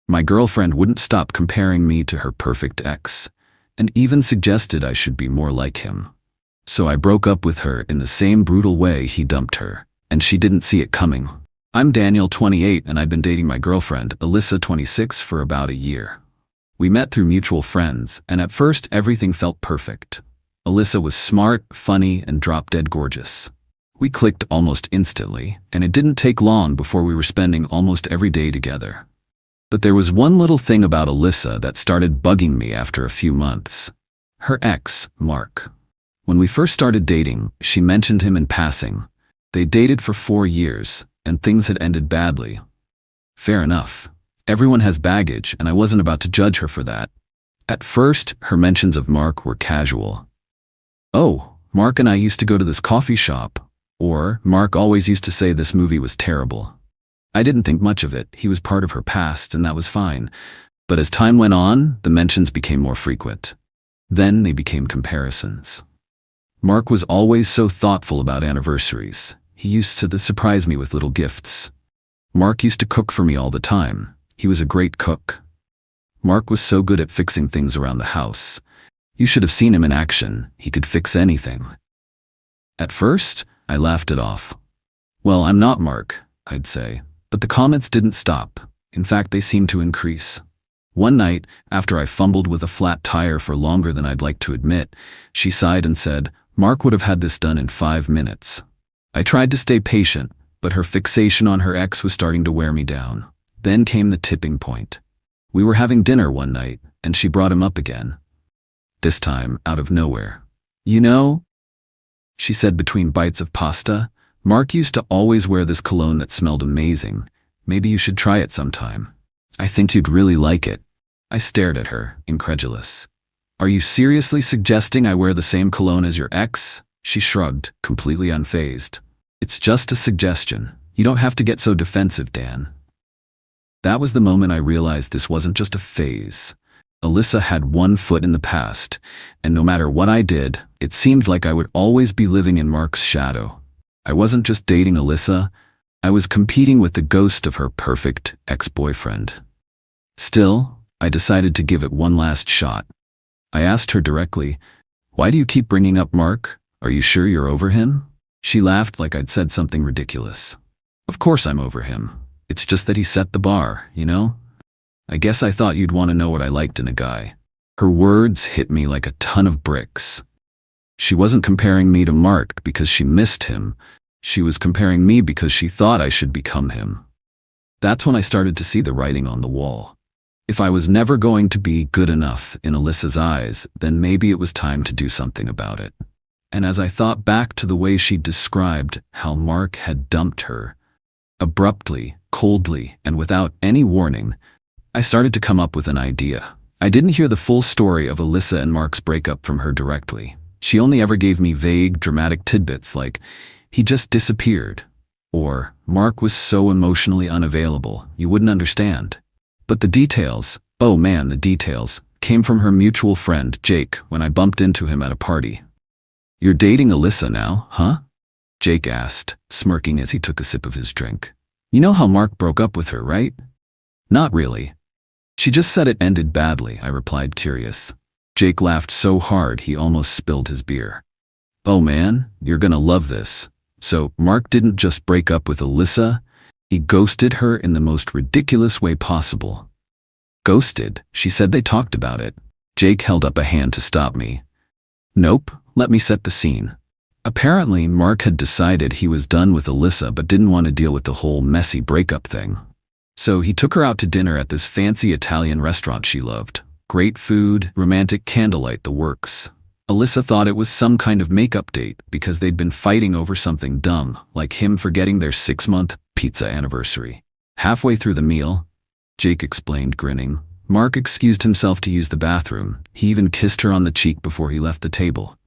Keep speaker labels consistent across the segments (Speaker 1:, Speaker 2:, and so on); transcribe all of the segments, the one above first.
Speaker 1: My girlfriend wouldn't stop comparing me to her perfect ex, and even suggested I should be more like him. So I broke up with her in the same brutal way he dumped her, and she didn't see it coming. I'm Daniel, 28, and I've been dating my girlfriend, Alyssa, 26, for about a year. We met through mutual friends, and at first everything felt perfect. Alyssa was smart, funny, and drop-dead gorgeous. We clicked almost instantly, and it didn't take long before we were spending almost every day together. But there was one little thing about Alyssa that started bugging me after a few months. Her ex, Mark. When we first started dating, she mentioned him in passing. They dated for 4 years, and things had ended badly. Fair enough. Everyone has baggage, and I wasn't about to judge her for that. At first, her mentions of Mark were casual. "Oh, Mark and I used to go to this coffee shop," or "Mark always used to say this movie was terrible." I didn't think much of it. He was part of her past, and that was fine. But as time went on, the mentions became more frequent. Then they became comparisons. Mark was always so thoughtful about anniversaries. He used to surprise me with little gifts. Mark used to cook for me all the time. He was a great cook. Mark was so good at fixing things around the house. You should have seen him in action. He could fix anything. At first, I laughed it off. "Well, I'm not Mark," I'd say. But the comments didn't stop. In fact, they seemed to increase. One night, after I fumbled with a flat tire for longer than I'd like to admit, she sighed and said, "Mark would have had this done in 5 minutes." I tried to stay patient, but her fixation on her ex was starting to wear me down. Then came the tipping point. We were having dinner one night, and she brought him up again. This time, out of nowhere. "You know," she said between bites of pasta, "Mark used to always wear this cologne that smelled amazing. Maybe you should try it sometime. I think you'd really like it." I stared at her, incredulous. "Are you seriously suggesting I wear the same cologne as your ex?" She shrugged, completely unfazed. "It's just a suggestion. You don't have to get so defensive, Dan." That was the moment I realized this wasn't just a phase. Alyssa had one foot in the past, and no matter what I did, it seemed like I would always be living in Mark's shadow. I wasn't just dating Alyssa, I was competing with the ghost of her perfect ex-boyfriend. Still, I decided to give it one last shot. I asked her directly, "Why do you keep bringing up Mark? Are you sure you're over him?" She laughed like I'd said something ridiculous. "Of course I'm over him. It's just that he set the bar, you know? I guess I thought you'd want to know what I liked in a guy." Her words hit me like a ton of bricks. She wasn't comparing me to Mark because she missed him. She was comparing me because she thought I should become him. That's when I started to see the writing on the wall. If I was never going to be good enough in Alyssa's eyes, then maybe it was time to do something about it. And as I thought back to the way she described how Mark had dumped her, abruptly, coldly, and without any warning, I started to come up with an idea. I didn't hear the full story of Alyssa and Mark's breakup from her directly. She only ever gave me vague, dramatic tidbits like, "He just disappeared," or "Mark was so emotionally unavailable, you wouldn't understand." But the details, oh man, the details, came from her mutual friend, Jake, when I bumped into him at a party. "You're dating Alyssa now, huh?" Jake asked, smirking as he took a sip of his drink. "You know how Mark broke up with her, right?" "Not really. She just said it ended badly," I replied, curious. Jake laughed so hard he almost spilled his beer. "Oh man, you're gonna love this. So, Mark didn't just break up with Alyssa, he ghosted her in the most ridiculous way possible." "Ghosted?" She said they talked about it. Jake held up a hand to stop me. "Nope, let me set the scene." Apparently, Mark had decided he was done with Alyssa but didn't want to deal with the whole messy breakup thing. So he took her out to dinner at this fancy Italian restaurant she loved. Great food, romantic candlelight, the works. Alyssa thought it was some kind of makeup date because they'd been fighting over something dumb, like him forgetting their 6-month pizza anniversary. Halfway through the meal, Jake explained, grinning, Mark excused himself to use the bathroom. He even kissed her on the cheek before he left the table.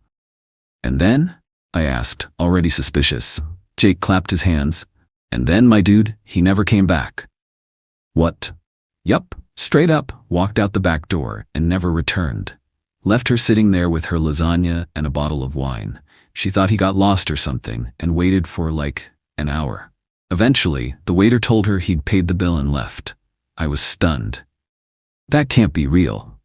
Speaker 1: "And then?" I asked, already suspicious. Jake clapped his hands. "And then, my dude, he never came back." "What?" "Yup, straight up, walked out the back door and never returned. Left her sitting there with her lasagna and a bottle of wine. She thought he got lost or something and waited for like an hour. Eventually, the waiter told her he'd paid the bill and left. I was stunned. That can't be real.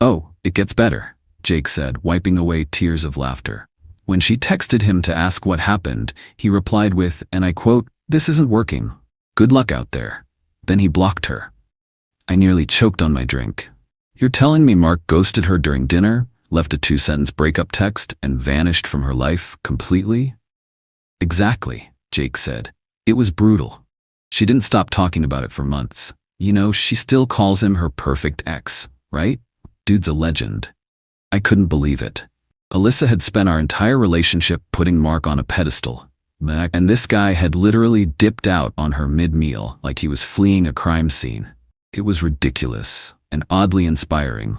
Speaker 1: Oh, it gets better, Jake said, wiping away tears of laughter. When she texted him to ask what happened, he replied with, and I quote, "This isn't working. Good luck out there." Then he blocked her. I nearly choked on my drink. You're telling me Mark ghosted her during dinner, left a 2-sentence breakup text, and vanished from her life completely? Exactly, Jake said. It was brutal. She didn't stop talking about it for months. You know, she still calls him her perfect ex, right? Dude's a legend. I couldn't believe it. Alyssa had spent our entire relationship putting Mark on a pedestal, and this guy had literally dipped out on her mid-meal like he was fleeing a crime scene. It was ridiculous and oddly inspiring.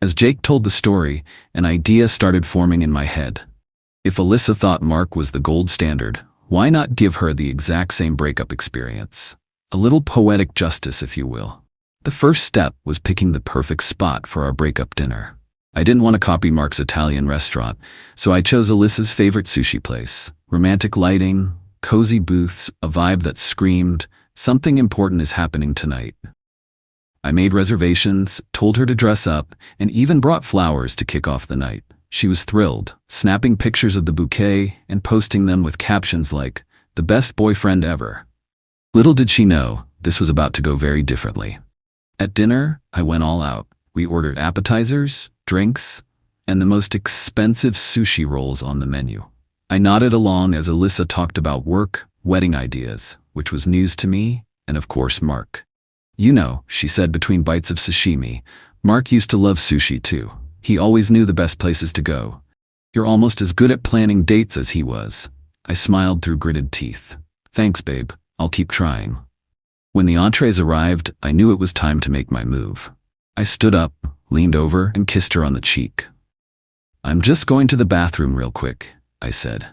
Speaker 1: As Jake told the story, an idea started forming in my head. If Alyssa thought Mark was the gold standard, why not give her the exact same breakup experience? A little poetic justice, if you will. The first step was picking the perfect spot for our breakup dinner. I didn't want to copy Mark's Italian restaurant, so I chose Alyssa's favorite sushi place. Romantic lighting, cozy booths, a vibe that screamed, something important is happening tonight. I made reservations, told her to dress up, and even brought flowers to kick off the night. She was thrilled, snapping pictures of the bouquet and posting them with captions like, "The best boyfriend ever." Little did she know, this was about to go very differently. At dinner, I went all out. We ordered appetizers, drinks, and the most expensive sushi rolls on the menu. I nodded along as Alyssa talked about work, wedding ideas, which was news to me, and of course Mark. You know, she said between bites of sashimi, Mark used to love sushi too. He always knew the best places to go. You're almost as good at planning dates as he was. I smiled through gritted teeth. Thanks, babe. I'll keep trying. When the entrees arrived, I knew it was time to make my move. I stood up, leaned over, and kissed her on the cheek. "I'm just going to the bathroom real quick," I said.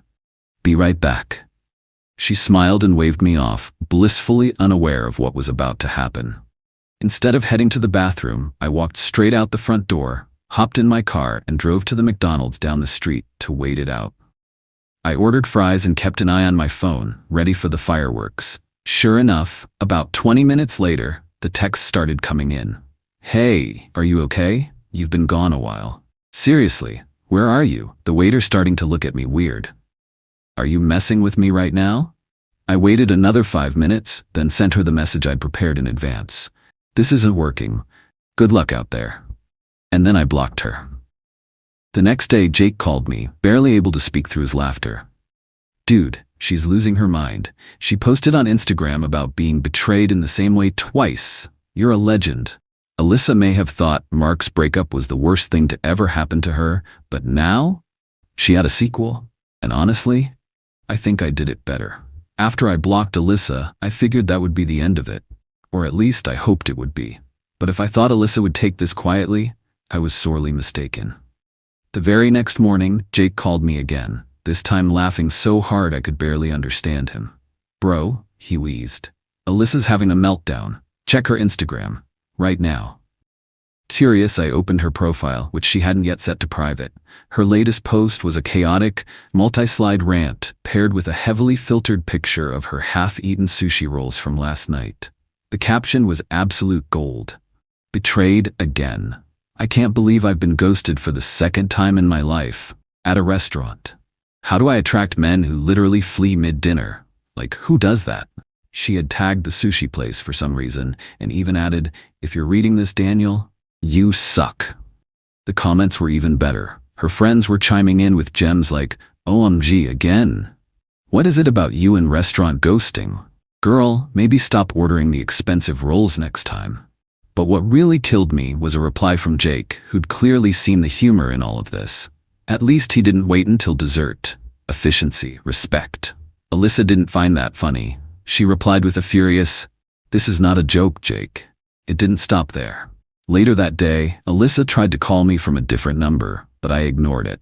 Speaker 1: "Be right back." She smiled and waved me off, blissfully unaware of what was about to happen. Instead of heading to the bathroom, I walked straight out the front door, hopped in my car, and drove to the McDonald's down the street to wait it out. I ordered fries and kept an eye on my phone, ready for the fireworks. Sure enough, about 20 minutes later, the texts started coming in. "Hey, are you okay? You've been gone a while. Seriously, where are you?" The waiter's starting to look at me weird. "Are you messing with me right now?" I waited another 5 minutes, then sent her the message I'd prepared in advance. "This isn't working. Good luck out there." And then I blocked her. The next day, Jake called me, barely able to speak through his laughter. "Dude, she's losing her mind. She posted on Instagram about being betrayed in the same way twice. You're a legend." Alyssa may have thought Mark's breakup was the worst thing to ever happen to her, but now she had a sequel. And honestly, I think I did it better. After I blocked Alyssa, I figured that would be the end of it. Or at least I hoped it would be. But if I thought Alyssa would take this quietly, I was sorely mistaken. The very next morning, Jake called me again, this time laughing so hard I could barely understand him. "Bro," he wheezed. "Alyssa's having a meltdown. Check her Instagram. Right now." Curious, I opened her profile, which she hadn't yet set to private. Her latest post was a chaotic, multi-slide rant paired with a heavily filtered picture of her half-eaten sushi rolls from last night. The caption was absolute gold. "Betrayed again. I can't believe I've been ghosted for the second time in my life. At a restaurant. How do I attract men who literally flee mid-dinner? Like, who does that?" She had tagged the sushi place for some reason and even added, "If you're reading this, Daniel, you suck." The comments were even better. Her friends were chiming in with gems like, "OMG again. What is it about you and restaurant ghosting? Girl, maybe stop ordering the expensive rolls next time." But what really killed me was a reply from Jake, who'd clearly seen the humor in all of this. At least he didn't wait until dessert. Efficiency, respect. Alyssa didn't find that funny. She replied with a furious, "This is not a joke, Jake." It didn't stop there. Later that day, Alyssa tried to call me from a different number, but I ignored it.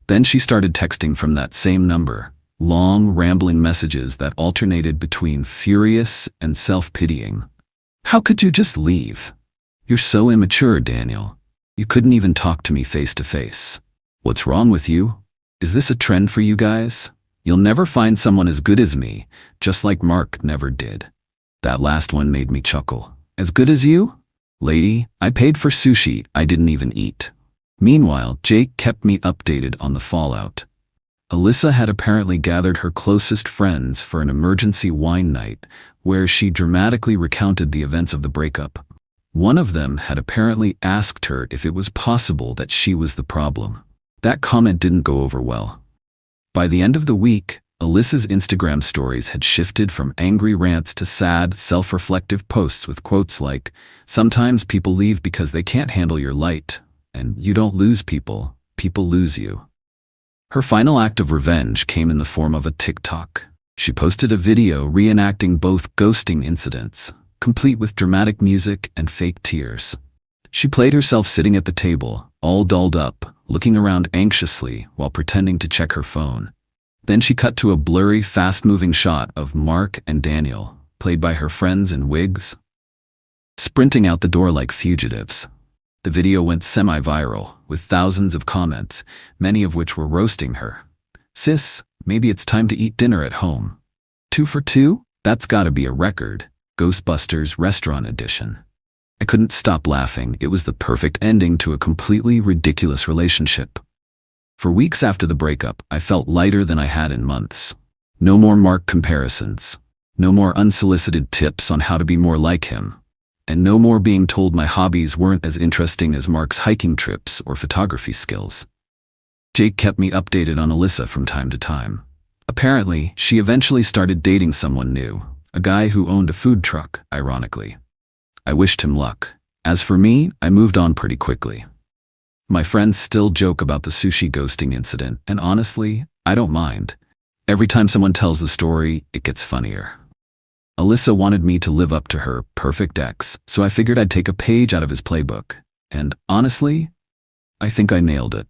Speaker 1: Then she started texting from that same number, long, rambling messages that alternated between furious and self-pitying. "How could you just leave? You're so immature, Daniel. You couldn't even talk to me face to face. What's wrong with you? Is this a trend for you guys? You'll never find someone as good as me, just like Mark never did." That last one made me chuckle. "As good as you? Lady, I paid for sushi I didn't even eat. Meanwhile, Jake kept me updated on the fallout. Alyssa had apparently gathered her closest friends for an emergency wine night, where she dramatically recounted the events of the breakup. One of them had apparently asked her if it was possible that she was the problem. That comment didn't go over well. By the end of the week, Alyssa's Instagram stories had shifted from angry rants to sad, self-reflective posts with quotes like, "Sometimes people leave because they can't handle your light, and you don't lose people, people lose you." Her final act of revenge came in the form of a TikTok. She posted a video reenacting both ghosting incidents, complete with dramatic music and fake tears. She played herself sitting at the table, all dolled up, looking around anxiously while pretending to check her phone. Then she cut to a blurry, fast-moving shot of Mark and Daniel, played by her friends in wigs, sprinting out the door like fugitives. The video went semi-viral, with thousands of comments, many of which were roasting her. "Sis, maybe it's time to eat dinner at home. 2 for 2? That's gotta be a record. Ghostbusters Restaurant Edition." I couldn't stop laughing. It was the perfect ending to a completely ridiculous relationship. For weeks after the breakup, I felt lighter than I had in months. No more Mark comparisons. No more unsolicited tips on how to be more like him. And no more being told my hobbies weren't as interesting as Mark's hiking trips or photography skills. Jake kept me updated on Alyssa from time to time. Apparently, she eventually started dating someone new, a guy who owned a food truck, ironically. I wished him luck. As for me, I moved on pretty quickly. My friends still joke about the sushi ghosting incident, and honestly, I don't mind. Every time someone tells the story, it gets funnier. Alyssa wanted me to live up to her perfect ex, so I figured I'd take a page out of his playbook. And honestly, I think I nailed it.